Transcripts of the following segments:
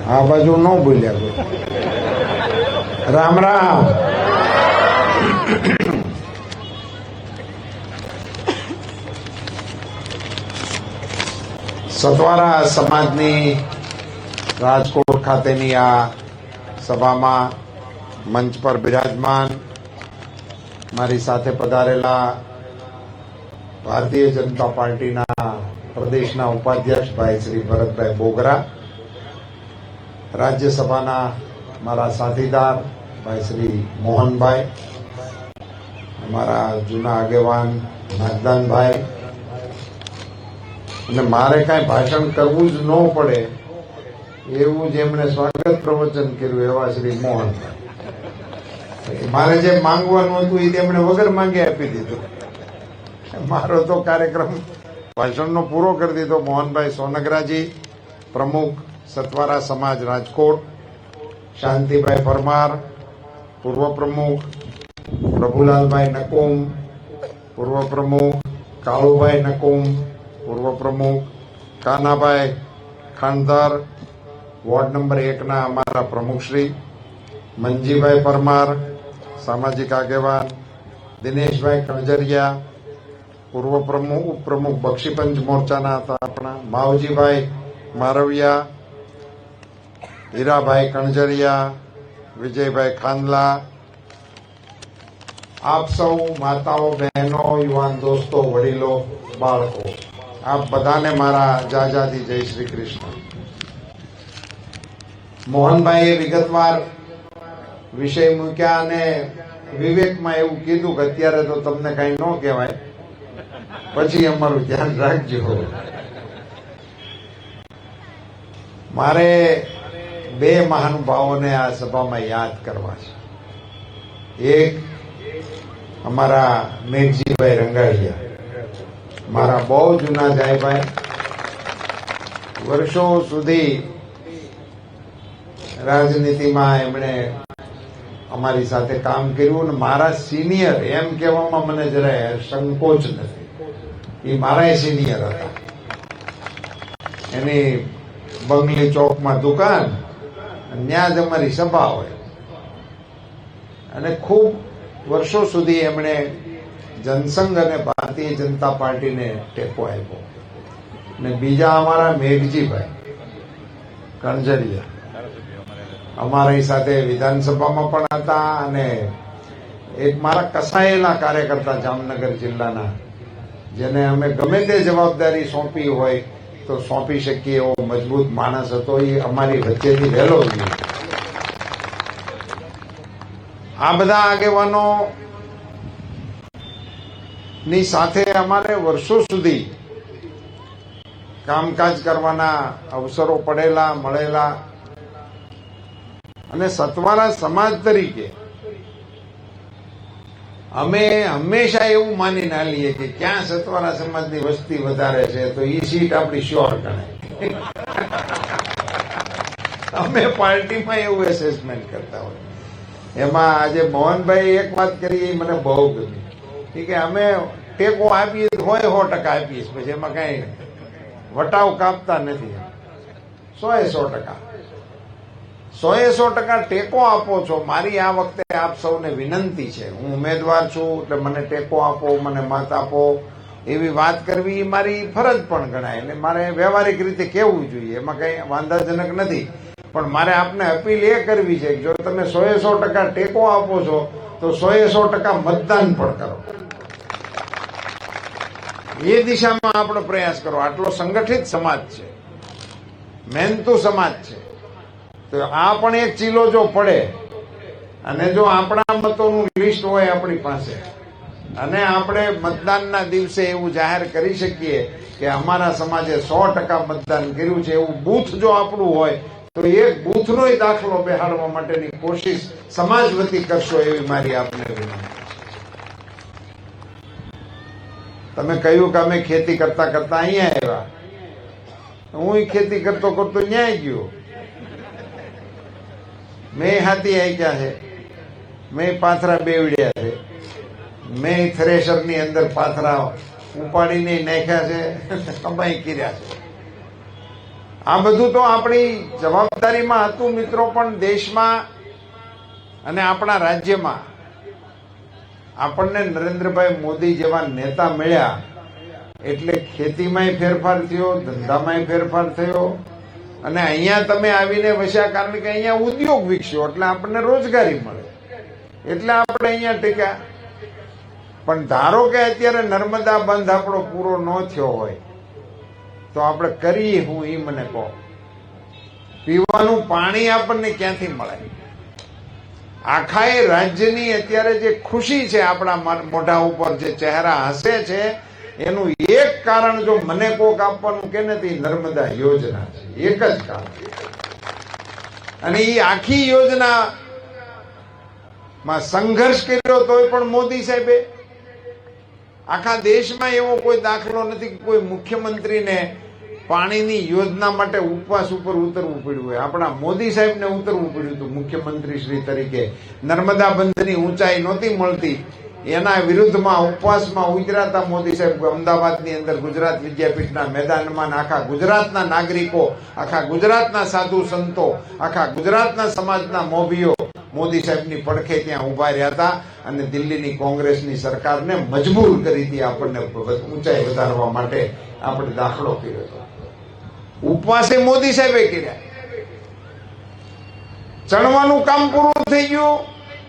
આ બાજુ ન બોલ્યા કોઈ. રામ રામ. સતવારા સમાજની રાજકોટ ખાતેની આ સભામાં મંચ પર બિરાજમાન મારી સાથે પધારેલા ભારતીય જનતા પાર્ટીના પ્રદેશના ઉપાધ્યક્ષ ભાઈ શ્રી ભરતભાઈ બોગરા, રાજ્યસભાના મારા સાથીદાર ભાઈ શ્રી મોહનભાઈ, અમારા જૂના આગેવાન નાગદાનભાઈ, અને મારે કાંઈ ભાષણ કરવું જ ન પડે એવું જેમણે સ્વાગત પ્રવચન કર્યું એવા શ્રી મોહનભાઈ. મારે જે માંગવાનું હતું એ તેમણે વગર માંગે આપી દીધું. મારો તો કાર્યક્રમ ભાષણનો પૂરો કરી દીધો. મોહનભાઈ સોનગરાજી, પ્રમુખ સતવારા સમાજ રાજકોટ, શાંતિભાઈ પરમાર, પૂર્વ પ્રમુખ, પ્રભુલાલભાઈ નકુમ, પૂર્વ પ્રમુખ, કાળુભાઈ નકુમ, પૂર્વ પ્રમુખ, કાનાભાઈ ખાનદાર, વોર્ડ નંબર 1 ના અમારા પ્રમુખશ્રી, મંજીભાઈ પરમાર, સામાજિક આગેવાન, દિનેશભાઈ કણજરિયા, પૂર્વ પ્રમુખ ઉપપ્રમુખ બક્ષીપંચ મોરચાના હતા આપણા, માવજીભાઈ મારવિયા, હીરાભાઈ કણજરિયા, વિજયભાઈ ખાંદલા, આપ સૌ માતાઓ, બહેનો, યુવાન દોસ્તો, વડીલો, બાળકો, આપ બધાને મારા જાજાથી જય શ્રી કૃષ્ણ. મોહનભાઈએ વિગતવાર વિષય મૂક્યા અને વિવેકમાં એવું કીધું કે અત્યારે તો તમને કઈ ન કહેવાય, પછી અમારું ધ્યાન રાખજો. મારે બે મહાનુભાવોને આ સભામાં યાદ કરવા છે. એક અમારા મેઘજીભાઈ રંગાડિયા, મારા બહુ જૂના જાયભાઈ, વર્ષો સુધી રાજનીતિમાં એમણે અમારી સાથે કામ કર્યું અને મારા સિનિયર એમ કહેવામાં મને જરાય સંકોચ નથી. એ મારા સિનિયર હતા. એની બંગલી ચોકમાં દુકાન, ત્યાં જ અમારી સભા હોય, અને ખૂબ વર્ષો સુધી એમણે જનસંઘ અને ભારતીય જનતા પાર્ટીને ટેકો આપ્યો. અને બીજા અમારા મેઘજીભાઈ કણજરિયા અમારી સાથે વિધાનસભામાં પણ હતા, અને એક મારા કસાયેલા કાર્યકર્તા જામનગર જિલ્લાના, જેને અમે ગમે તે જવાબદારી સોંપી હોય તો સોંપી શકીએ એવો મજબૂત માણસ હતો. એ અમારી વચ્ચેથી વહેલો ગયો. આ બધા આગેવાનો ની સાથે અમારે વર્ષો સુધી કામકાજ કરવાના અવસરો પડેલા, મળેલા, અને સતવારા સમાજ તરીકે અમે હંમેશા એવું માની ના લઈએ કે ક્યાં સતવારા સમાજની વસ્તી વધારે છે તો એ સીટ આપણી શ્યોર ગણાય. અમે પાર્ટીમાં એવું એસેસમેન્ટ કરતા હોય. એમાં આજે મોહનભાઈ એક વાત કરી, એ મને બહુ ગમી કે અમે ટેકો આપીએ હોય 100% આપીએ, પછી એમાં કઈ વટાવ કાપતા નથી. 100% ટેકો આપો છો. મારી આ વખતે આપ સૌને વિનંતી છે, હું ઉમેદવાર છું એટલે મને ટેકો આપો, મને મત આપો, એવી વાત કરવી એ મારી ફરજ પણ ગણાય, અને મારે વ્યવહારિક રીતે કહેવું જોઈએ, એમાં કઈ વાંધાજનક નથી. પણ મારે આપને અપીલ એ કરવી છે કે જો તમે 100% ટેકો આપો છો તો 100% મતદાન પણ કરો. એ દિશામાં આપણો પ્રયાસ કરો. આટલો સંગઠિત સમાજ છે, મહેનતુ સમાજ છે, તો આ પણ એક ચીલો જો પડે, અને જો આપણા મતોનું લિસ્ટ હોય આપણી પાસે, અને આપણે મતદાનના દિવસે એવું જાહેર કરી શકીએ કે અમારા સમાજે 100% મતદાન કર્યું છે, એવું બૂથ જો આપણું હોય તો એક બૂથનો દાખલો બેહાડવા માટેની કોશિશ સમાજ વતી કરશો એવી મારી આપને વિનંતી. તમે કહ્યું કે અમે ખેતી કરતા કરતા અહીંયા આવ્યા, હું ખેતી કરતો કરતો ન્યાય ગયો. મેં હાથી આંક્યા છે, મેં પાથરા બેવડ્યા છે, મેં થ્રેશરની અંદર પાથરા ઉપાડીને નાખ્યા છે, કમાઈ કર્યા છે. આ બધું તો આપણી જવાબદારીમાં હતું મિત્રો, પણ દેશમાં અને આપણા રાજ્યમાં આપણને નરેન્દ્રભાઈ મોદી જેવા નેતા મળ્યા એટલે ખેતીમાંય ફેરફાર થયો, ધંધામાંય ફેરફાર થયો, અને અહીંયા તમે આવીને વસ્યા, કારણ કે અહીંયા ઉદ્યોગ વિકસ્યો એટલે આપણને રોજગારી મળે, એટલે આપણે અહીંયા ટેક્યા. પણ ધારો કે અત્યારે નર્મદા બંધ આપણો પૂરો ન થયો હોય તો આપણે કરીએ હું એ મને કહો. પીવાનું પાણી આપણને ક્યાંથી મળે? આખા એ રાજ્યની અત્યારે જે ખુશી છે આપણા મોઢા ઉપર, જે ચહેરા હસે છે, એનું એક કારણ જો મને કોક આપવાનું કે નથી, નર્મદા યોજના છે. એક જ કારણ. અને એ આખી યોજના માં સંઘર્ષ કર્યો તોય પણ મોદી સાહેબે. આખા દેશમાં એવો કોઈ દાખલો નથી કે કોઈ મુખ્યમંત્રીને પાણીની યોજના માટે ઉપવાસ ઉપર ઉતરવું પડ્યું હોય. આપણા મોદી સાહેબને ઉતરવું પડ્યું હતું મુખ્યમંત્રી શ્રી તરીકે. નર્મદા બંધની ઊંચાઈ નહોતી મળતી, એના વિરુદ્ધમાં ઉપવાસમાં ઉતર્યા મોદી સાહેબ. અમદાવાદની અંદર ગુજરાત વિદ્યાપીઠના મેદાનમાં આખા ગુજરાતના નાગરિકો, આખા ગુજરાતના સાધુ સંતો, આખા ગુજરાતના સમાજના મોભીઓ મોદી સાહેબની પડખે ત્યાં ઉભા રહ્યા હતા અને દિલ્હીની કોંગ્રેસની સરકારને મજબૂર કરી હતી આપણને ઊંચાઈ વધારવા માટે. આપણે દાખલો કર્યો હતો. ઉપવાસે મોદી સાહેબે કર્યા. ચણવાનું કામ પૂરું થઈ ગયું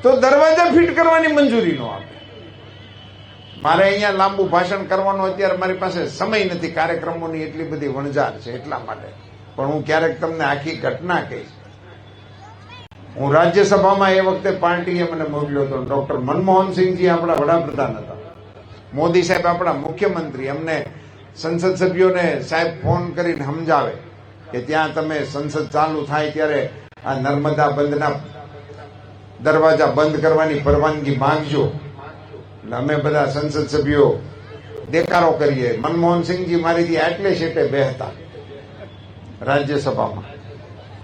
તો દરવાજા ફિટ કરવાની મંજૂરી નો આપે. મારે અહીંયા લાંબુ ભાષણ કરવાનો અત્યારે મારી પાસે સમય નથી, કાર્યક્રમોની એટલી બધી વણઝાર છે એટલા માટે. પણ હું ક્યારેક તમને આખી ઘટના કહીશ. હું રાજ્યસભામાં એ વખતે પાર્ટીએ મને મોકલ્યો હતો. ડોક્ટર મનમોહનસિંહજી આપણા વડાપ્રધાન હતા, મોદી સાહેબ આપણા મુખ્યમંત્રી. અમને સંસદ સભ્યોને સાહેબ ફોન કરીને સમજાવે કે ત્યાં તમે સંસદ ચાલુ થાય ત્યારે આ નર્મદા બંધના દરવાજા બંધ કરવાની પરવાનગી માંગજો. એટલે અમે બધા સંસદ સભ્યો દેકારો કરીએ. મનમોહનસિંહજી મારીથી આટલે શેટે બેહતા રાજ્યસભામાં.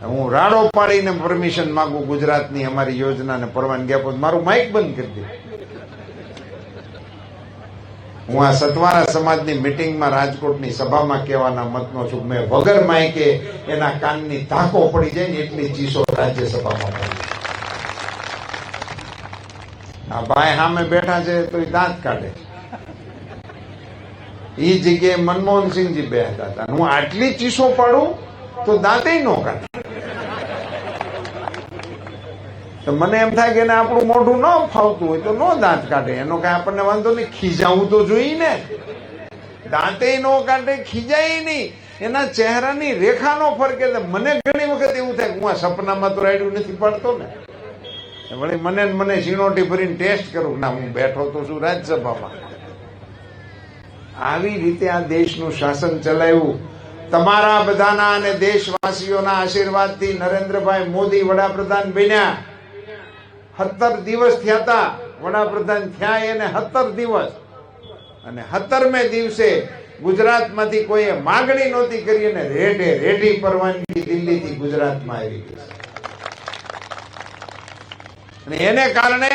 હું રાડો પાડીને પરમિશન માંગુ ગુજરાતની અમારી યોજનાને પરવાનગી આપો, મારું માઇક બંધ કરી દે. હું આ સતવારા સમાજની મિટિંગમાં રાજકોટની સભામાં કહેવાના મતનો છું. મેં વગર માઇકે એના કાનની ધાકો પડી જાય ને એટલી ચીસો રાજ્યસભામાં પડી. આ ભાઈ સામે બેઠા છે તો એ દાંત કાઢે. એ જગ્યાએ મનમોહનસિંહજી બેઠા હતા. હું આટલી ચીસો પાડું તો દાંતે ન કાઢે. તો મને એમ થાય કે આપણું મોઢું ન ફાવતું હોય તો નો દાંત કાઢે, એનો કઈ આપણને વાંધો નહીં. ખીજાવું તો જોઈએ ને. દાંતે નો કાઢે, ખીજાય નહીં, એના ચહેરાની રેખા નો ફરકે. મને ઘણી વખત એવું થાય કે હું આ સપનામાં તો રાયડું નથી પાડતો ને. વળી મને ઝીણોટી ભરીને ટેસ્ટ કરું ના હું બેઠો તો છું રાજ્યસભામાં. આવી રીતે આ દેશનું શાસન ચલાવ્યું. તમારા બધાના અને દેશવાસીઓના આશીર્વાદથી નરેન્દ્રભાઈ મોદી વડાપ્રધાન બન્યા. 17 દિવસ થયા હતા વડાપ્રધાન થયા એને 17 દિવસ. અને 17મે દિવસે ગુજરાતમાંથી કોઈએ માગણી નહોતી કરી અને રેઢી પરવાનગી દિલ્હીથી ગુજરાતમાં આવી ગઈ. અને એને કારણે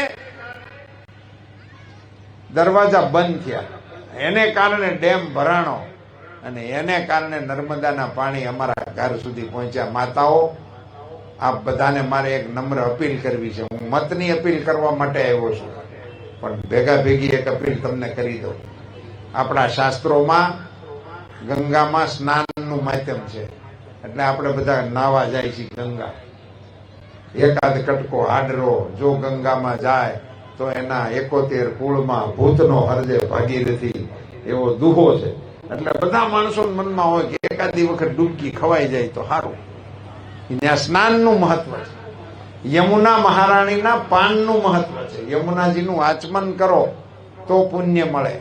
દરવાજા બંધ થયા, એને કારણે ડેમ ભરાણો, અને એને કારણે નર્મદાના પાણી અમારા ઘર સુધી પહોંચ્યા. માતાઓ, આપ બધાને મારે એક નમ્ર અપીલ કરવી છે. હું મતની અપીલ કરવા માટે આવ્યો છું, પણ ભેગા ભેગી એક અપીલ તમને કરી દઉં. આપણા શાસ્ત્રોમાં ગંગામાં સ્નાનનું માધ્યમ છે, એટલે આપણે બધા નાવા જાય છે ગંગા. એકાદ કટકો હાડરો જો ગંગામાં જાય તો એના 71 કુળમાં ભૂતનો હરજે ભાગીરથી, એવો દુહો છે. એટલે બધા માણસો મનમાં હોય કે એકાદી વખત ડૂબકી ખવાઈ જાય તો સારું. ત્યાં સ્નાનનું મહત્વ છે. યમુના મહારાણીના પાનનું મહત્વ છે. યમુનાજીનું આચમન કરો તો પુણ્ય મળે,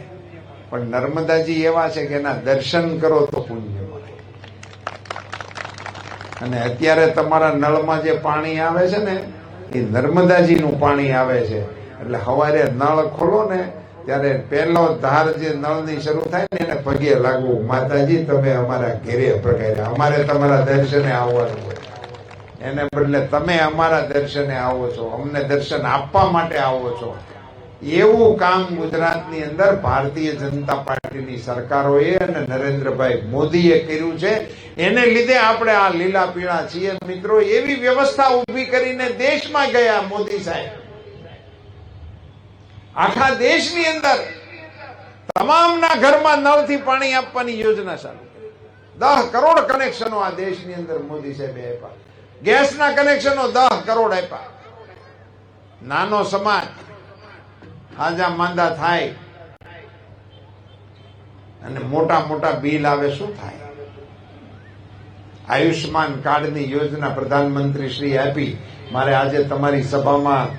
પણ નર્મદાજી એવા છે કે એના દર્શન કરો તો પુણ્ય મળે. અને અત્યારે તમારા નળમાં જે પાણી આવે છે ને એ નર્મદાજીનું પાણી આવે છે. એટલે સવારે નળ ખોલો ને ત્યારે પહેલો ધાર જે નળની શરૂ થાય ને એને પગે લાગવું, માતાજી તમે અમારા ઘેરે પ્રગટ્યા, અમારે તમારા દર્શને આવવાનું હોય. એને બદલે તમે અમારા દર્શને આવો છો, અમને દર્શન આપવા માટે આવો છો. એવું કામ ગુજરાતની અંદર ભારતીય જનતા પાર્ટીની સરકારોએ અને નરેન્દ્રભાઈ મોદીએ કર્યું છે. એને લીધે આપણે આ લીલા પીળા છીએ. મિત્રો, એવી વ્યવસ્થા ઊભી કરીને દેશમાં ગયા મોદી સાહેબ. આખા દેશની અંદર તમામના ઘરમાં નળથી પાણી આપવાની યોજના ચાલુ કરી. 10 કરોડ કનેક્શનો આ દેશની અંદર મોદી સાહેબે આપ્યા. ગેસના કનેક્શનો 10 કરોડ આપ્યા. નાનો સમાજ હાજા માંદા થાય અને મોટા મોટા બિલ આવે, શું થાય? આયુષ્માન કાર્ડની યોજના પ્રધાનમંત્રી શ્રી આપી. મારે આજે તમારી સભામાં,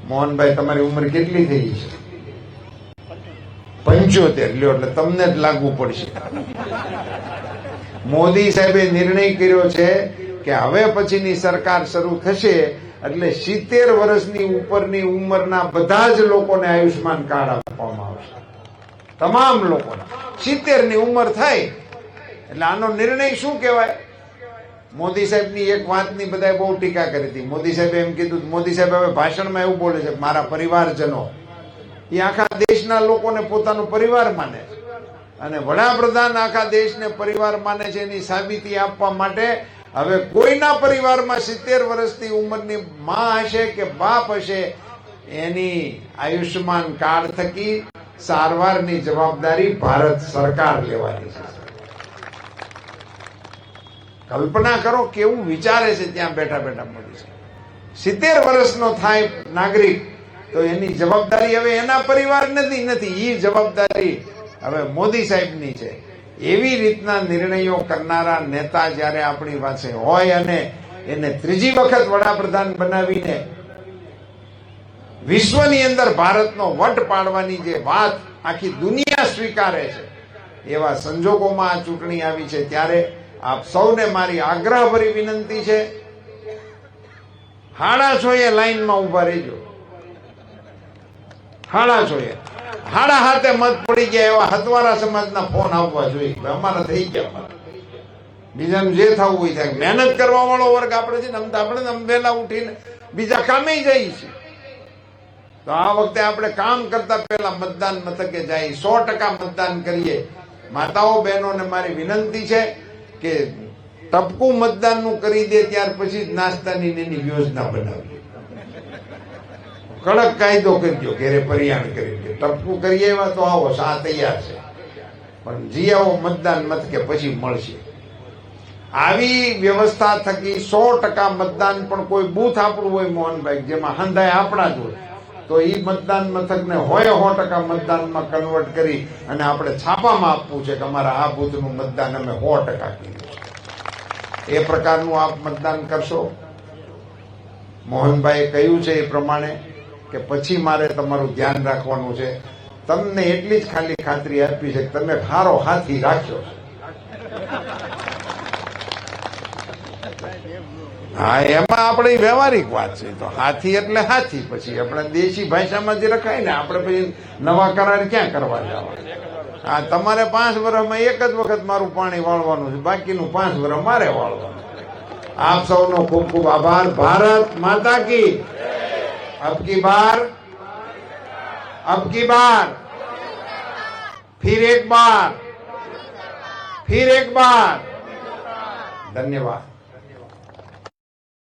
મોહનભાઈ, તમારી ઉંમર કેટલી થઈ છે? 75. લ્યો, એટલે તમને જ લાગુ પડશે. મોદી સાહેબે નિર્ણય કર્યો છે કે હવે પછીની સરકાર શરૂ થશે એટલે 70 વર્ષની ઉપરની ઉંમરના બધા જ લોકોને આયુષ્માન કાર્ડ આપવામાં આવશે. તમામ લોકોને 70 ની ઉંમર થાય એટલે આનો નિર્ણય શું કહેવાય? મોદી સાહેબની એક વાતની બધાએ બહુ ટીકા કરી હતી. મોદી સાહેબે એમ કીધું, મોદી સાહેબ હવે ભાષણમાં એવું બોલે છે, મારા પરિવારજનો, એ આખા દેશના લોકોને પોતાનો પરિવાર માને છે અને વડાપ્રધાન આખા દેશને પરિવાર માને છે. એની સાબિતી આપવા માટે હવે કોઈના પરિવારમાં 70 વર્ષની ઉંમરની માં હશે કે બાપ હશે, એની આયુષ્માન કાર્ડ થકી સારવારની જવાબદારી ભારત સરકાર લેવાની છે. કલ્પના કરો કેવું વિચારે છે ત્યાં બેઠા બેઠા મોદી સાહેબ. 70 વર્ષનો થાય નાગરિક તો એની જવાબદારી હવે એના પરિવાર નથી, એ જવાબદારી હવે મોદી સાહેબની છે. એવી રીતના નિર્ણયો કરનારા નેતા જ્યારે આપણી પાસે હોય અને એને ત્રીજી વખત વડાપ્રધાન બનાવીને વિશ્વની અંદર ભારતનો વટ પાડવાની જે વાત આખી દુનિયા સ્વીકારે છે, એવા સંજોગોમાં આ ચૂંટણી આવી છે. ત્યારે આપ સૌને મારી આગ્રહભરી વિનંતી છે, 6:30 લાઈનમાં ઉભા રહેજો. 6:30 7:30 મત પડી ગયા એવા હતવારા સમાજના ફોન આવવા જોઈએ, અમારા થઈ ગયા. બીજાનું જે થવું હોય થાય. મહેનત કરવા વાળો વર્ગ આપણે છે ને, આપણે વહેલા ઉઠીને બીજા કામે જઈએ છીએ. તો આ વખતે આપણે કામ કરતા પહેલા મતદાન મથકે જઈ 100% મતદાન કરીએ. માતાઓ બહેનોને મારી વિનંતી છે કે ટપકું મતદાનનું કરી દે, ત્યાર પછી જ નાસ્તાની એની યોજના બનાવીએ. કડક કાયદો કરજો, ઘેરે પરિયાણ કરી દે. ટપકું કરીએ એવા તો આવો, સા તૈયાર છે, પણ જી આવો મતદાન મથકે પછી મળશે. આવી વ્યવસ્થા થકી 100% મતદાન પણ કોઈ બૂથ આપણું હોય મોહનભાઈ, જેમાં હંધાય આપણા જ હોય, તો એ મતદાન મથકને હોય 100% મતદાનમાં કન્વર્ટ કરી અને આપણે છાપામાં આપવું છે કે અમારા આ બૂથનું મતદાન અમે 100% કર્યું. એ પ્રકારનું આપ મતદાન કરશો. મોહનભાઈએ કહ્યું છે એ પ્રમાણે કે પછી મારે તમારું ધ્યાન રાખવાનું છે. તમને એટલી જ ખાલી ખાતરી આપી છે કે તમે સારો હાથી રાખ્યો છે. હા, એમાં આપણે વ્યવહારિક વાત છે. તો હાથી એટલે હાથી, પછી આપણે દેશી ભાષામાં જે રખાય ને, આપણે પછી નવા કરાર ક્યાં કરવા જવા? હા, તમારે 5 વર્ષમાં એક જ વખત મારું પાણી વાળવાનું છે, બાકીનું 5 વર્ષ મારે વાળવાનું. આપ સૌનો ખૂબ ખૂબ આભાર. ભારત માતા કી, અબ કી બાર, फिर एक बार, धन्यवाद.